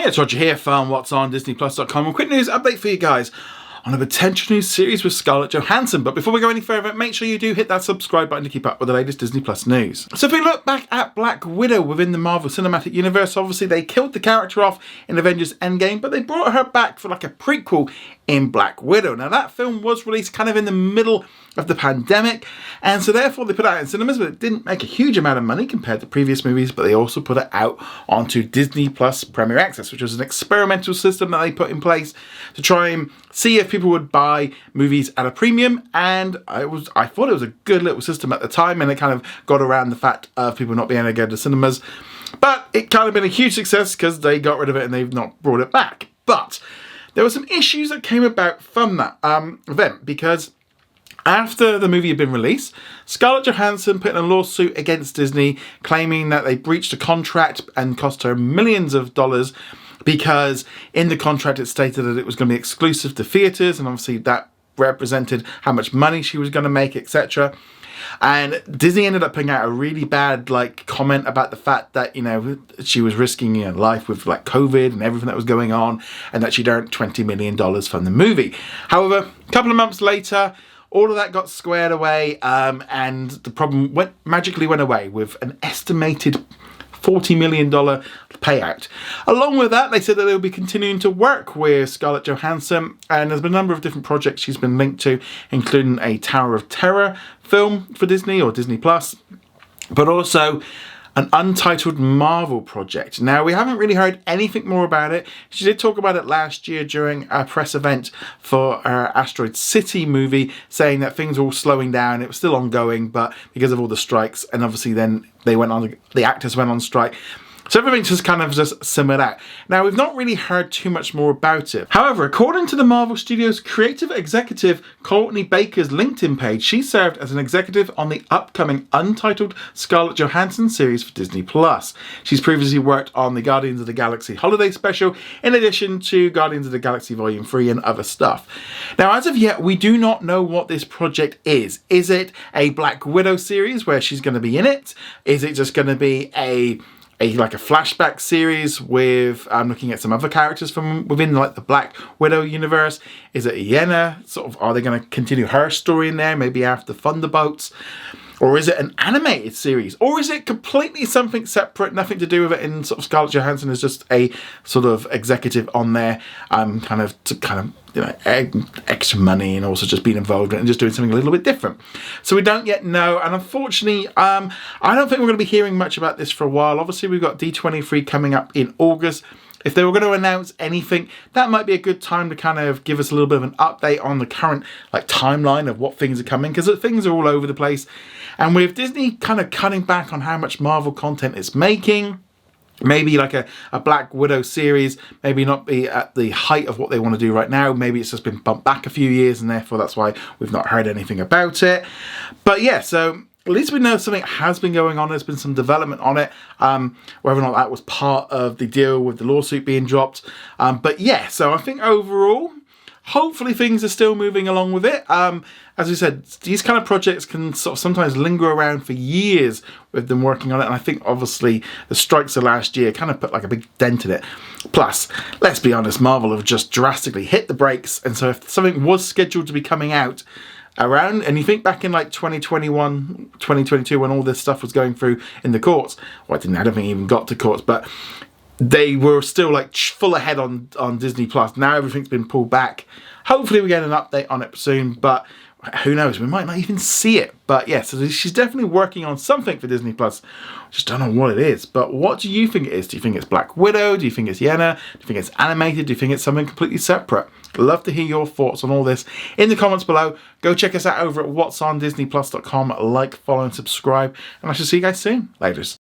Hi, it's Roger here from what's on DisneyPlus.com. A quick news update for you guys on a potential new series with Scarlett Johansson. But before we go any further, make sure you do hit that subscribe button to keep up with the latest Disney Plus news. So if we look back at Black Widow within the Marvel Cinematic Universe, obviously they killed the character off in Avengers Endgame, but they brought her back for like a prequel in Black Widow. Now that film was released kind of in the middle of the pandemic, and so therefore they put it out in cinemas, but it didn't make a huge amount of money compared to previous movies. But they also put it out onto Disney Plus Premier Access, which was an experimental system that they put in place to try and see if people would buy movies at a premium. And I thought it was a good little system at the time, and it kind of got around the fact of people not being able to go to cinemas. But it kind of been a huge success because they got rid of it and they've not brought it back. But there were some issues that came about from that event, because after the movie had been released, Scarlett Johansson put in a lawsuit against Disney claiming that they breached a contract and cost her millions of dollars, because in the contract it stated that it was going to be exclusive to theatres, and obviously that represented how much money she was going to make, etc. And Disney ended up putting out a really bad comment about the fact that, you know, she was risking life with COVID and everything that was going on, and that she'd earned $20 million from the movie. However, a couple of months later, all of that got squared away, and the problem magically went away with an estimated $40 million payout. Along with that, they said that they'll be continuing to work with Scarlett Johansson, and there's been a number of different projects she's been linked to, including a Tower of Terror film for Disney or Disney Plus, but also an untitled Marvel project. Now, we haven't really heard anything more about it. She did talk about it last year during a press event for her Asteroid City movie, saying that things were all slowing down. It was still ongoing, but because of all the strikes, and obviously then the actors went on strike. So everything just kind of just simmered out. Now, we've not really heard too much more about it. However, according to the Marvel Studios creative executive Courtney Baker's LinkedIn page, she served as an executive on the upcoming untitled Scarlett Johansson series for Disney Plus. She's previously worked on the Guardians of the Galaxy holiday special, in addition to Guardians of the Galaxy Volume 3 and other stuff. Now, as of yet, we do not know what this project is. Is it a Black Widow series where she's going to be in it? Is it just going to be a flashback series with looking at some other characters from within the Black Widow universe? Is it Yelena? Are they going to continue her story in there, maybe after Thunderbolts? Or is it an animated series? Or is it completely something separate, nothing to do with it, and Scarlett Johansson is just a sort of executive on there, extra money, and also just being involved in it and just doing something a little bit different. So we don't yet know, and unfortunately, I don't think we're going to be hearing much about this for a while. Obviously, we've got D23 coming up in August. If they were going to announce anything, that might be a good time to kind of give us a little bit of an update on the current timeline of what things are coming, because things are all over the place. And with Disney kind of cutting back on how much Marvel content it's making, maybe a Black Widow series maybe not be at the height of what they want to do right now. Maybe it's just been bumped back a few years, and therefore that's why we've not heard anything about it. But yeah, so at least we know something has been going on. There's been some development on it, whether or not that was part of the deal with the lawsuit being dropped. But yeah, so I think overall, hopefully things are still moving along with it. As we said, these kind of projects can sometimes linger around for years with them working on it. And I think obviously the strikes of last year kind of put a big dent in it. Plus, let's be honest, Marvel have just drastically hit the brakes. And so if something was scheduled to be coming out around, and you think back in 2021, 2022, when all this stuff was going through in the courts, I don't think it even got to courts, but they were still full ahead on Disney Plus. Now everything's been pulled back. Hopefully we get an update on it soon, but who knows, we might not even see it. But yeah, so she's definitely working on something for Disney Plus. Just don't know what it is. But what do you think it is? Do you think it's Black Widow? Do you think it's Yelena? Do you think it's animated? Do you think it's something completely separate? I'd love to hear your thoughts on all this in the comments below. Go check us out over at whatsondisneyplus.com. Like, follow and subscribe, and I shall see you guys soon. Laters.